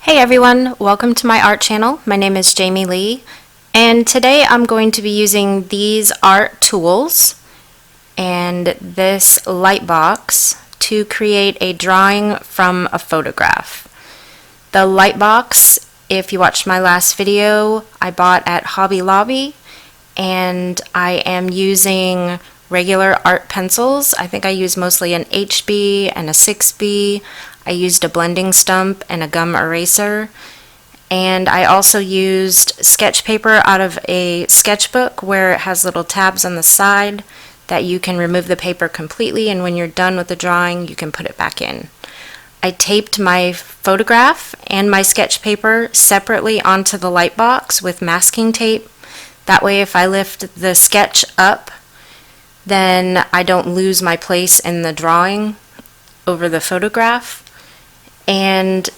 Hey everyone, welcome to my art channel. My name is Jaime Leigh, and today I'm going to be using these art tools and this Lightbox to create a drawing from a photograph. The Lightbox, if you watched my last video, I bought at Hobby Lobby, and I am using regular art pencils. I think I use mostly an HB and a 6B. I used a blending stump and a gum eraser, and I also used sketch paper out of a sketchbook where it has little tabs on the side that you can remove the paper completely, and when you're done with the drawing you can put it back in. I taped my photograph and my sketch paper separately onto the Lightbox with masking tape. That way if I lift the sketch up, then I don't lose my place in the drawing over the photograph. And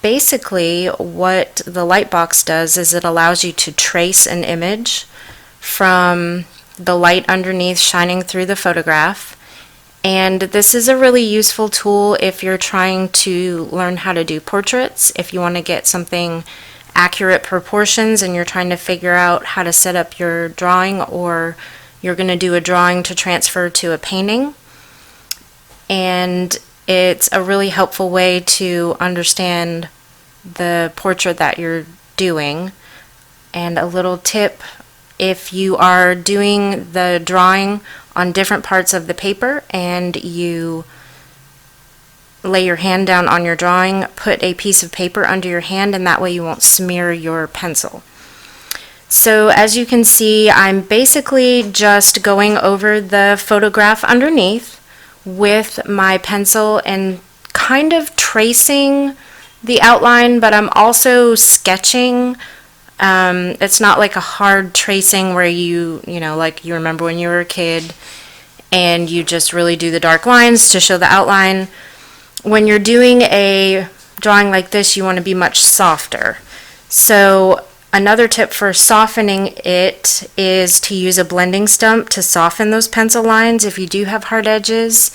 basically what the Lightbox does is it allows you to trace an image from the light underneath shining through the photograph. And this is a really useful tool if you're trying to learn how to do portraits, if you want to get something accurate proportions and you're trying to figure out how to set up your drawing, or you're going to do a drawing to transfer to a painting. And it's a really helpful way to understand the portrait that you're doing. And a little tip, if you are doing the drawing on different parts of the paper and you lay your hand down on your drawing, put a piece of paper under your hand, and that way you won't smear your pencil. So as you can see, I'm basically just going over the photograph underneath with my pencil and kind of tracing the outline, but I'm also sketching. It's not like a hard tracing where you know, like you remember when you were a kid and you just really do the dark lines to show the outline. When you're doing a drawing like this, you want to be much softer. So another tip for softening it is to use a blending stump to soften those pencil lines. If you do have hard edges,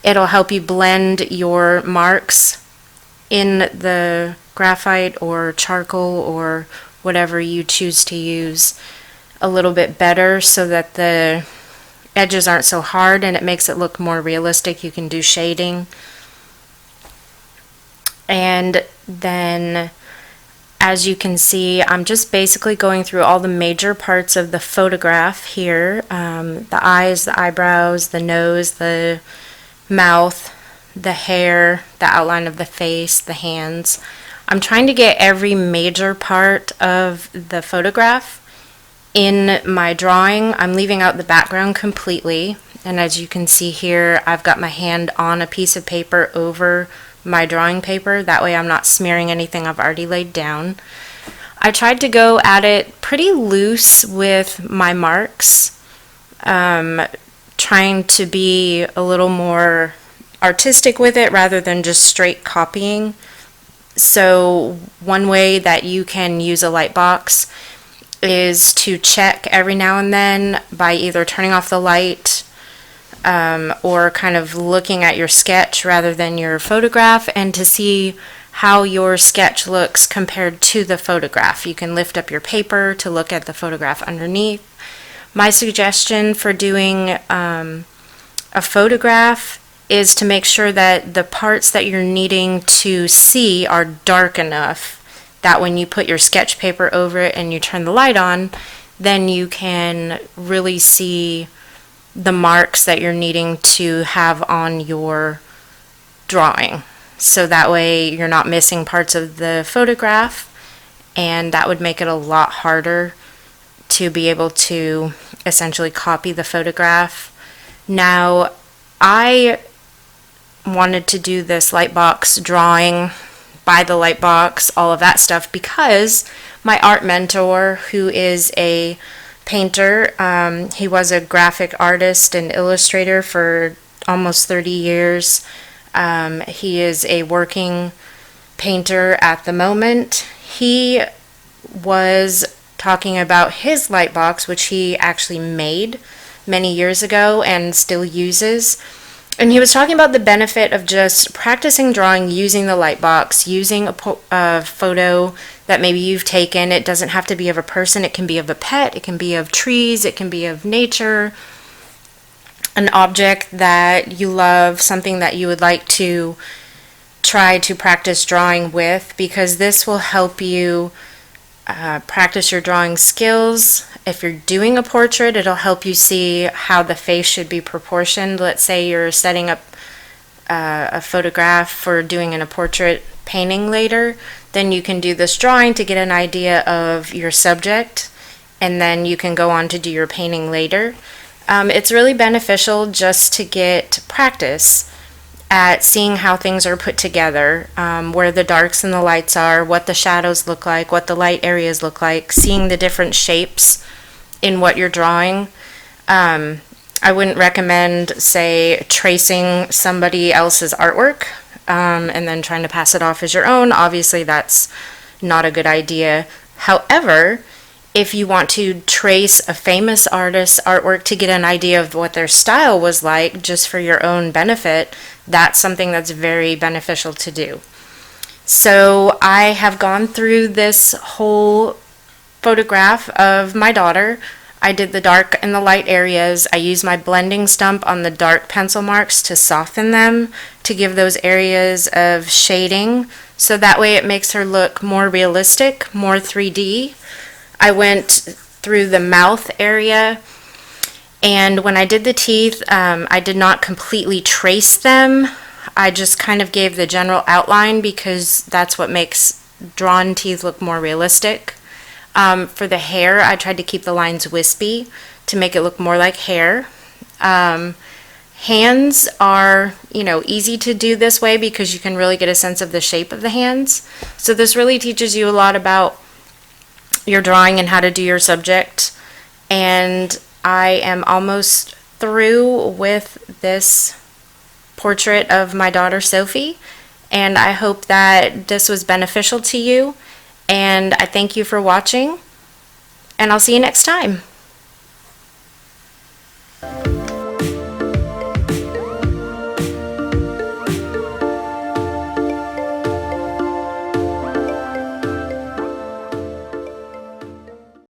it'll help you blend your marks in the graphite or charcoal or whatever you choose to use a little bit better, so that the edges aren't so hard and it makes it look more realistic. You can do shading. And then as you can see, I'm just basically going through all the major parts of the photograph here. The eyes, the eyebrows, the nose, the mouth, the hair, the outline of the face, the hands. I'm trying to get every major part of the photograph in my drawing. I'm leaving out the background completely, and as you can see here, I've got my hand on a piece of paper over my drawing paper. That way I'm not smearing anything I've already laid down. I tried to go at it pretty loose with my marks, trying to be a little more artistic with it rather than just straight copying. So one way that you can use a Lightbox is to check every now and then by either turning off the light or kind of looking at your sketch rather than your photograph, and to see how your sketch looks compared to the photograph. You can lift up your paper to look at the photograph underneath. My suggestion for doing a photograph is to make sure that the parts that you're needing to see are dark enough that when you put your sketch paper over it and you turn the light on, then you can really see the marks that you're needing to have on your drawing. So that way you're not missing parts of the photograph, and that would make it a lot harder to be able to essentially copy the photograph. Now, I wanted to do this Lightbox drawing by the Lightbox, all of that stuff, because my art mentor, who is a painter, he was a graphic artist and illustrator for almost 30 years. He is a working painter at the moment. He was talking about his Lightbox, which he actually made many years ago and still uses. And he was talking about the benefit of just practicing drawing using the Lightbox, using a photo that maybe you've taken. It doesn't have to be of a person. It can be of a pet. It can be of trees. It can be of nature, an object that you love, something that you would like to try to practice drawing with, because this will help you practice your drawing skills. If you're doing a portrait, it'll help you see how the face should be proportioned. Let's say you're setting up a photograph for doing in a portrait painting later, then you can do this drawing to get an idea of your subject, and then you can go on to do your painting later. It's really beneficial just to get practice at seeing how things are put together, where the darks and the lights are, what the shadows look like, what the light areas look like, seeing the different shapes in what you're drawing. I wouldn't recommend, say, tracing somebody else's artwork and then trying to pass it off as your own. Obviously, that's not a good idea. However, if you want to trace a famous artist's artwork to get an idea of what their style was like, just for your own benefit, that's something that's very beneficial to do. So I have gone through this whole photograph of my daughter. I did the dark and the light areas. I used my blending stump on the dark pencil marks to soften them, to give those areas of shading, so that way it makes her look more realistic, more 3D. I went through the mouth area, and when I did the teeth, I did not completely trace them. I just kind of gave the general outline, because that's what makes drawn teeth look more realistic. For the hair, I tried to keep the lines wispy to make it look more like hair. Hands are, easy to do this way because you can really get a sense of the shape of the hands. So this really teaches you a lot about your drawing and how to do your subject. And I am almost through with this portrait of my daughter Sophie, and I hope that this was beneficial to you, and I thank you for watching, and I'll see you next time.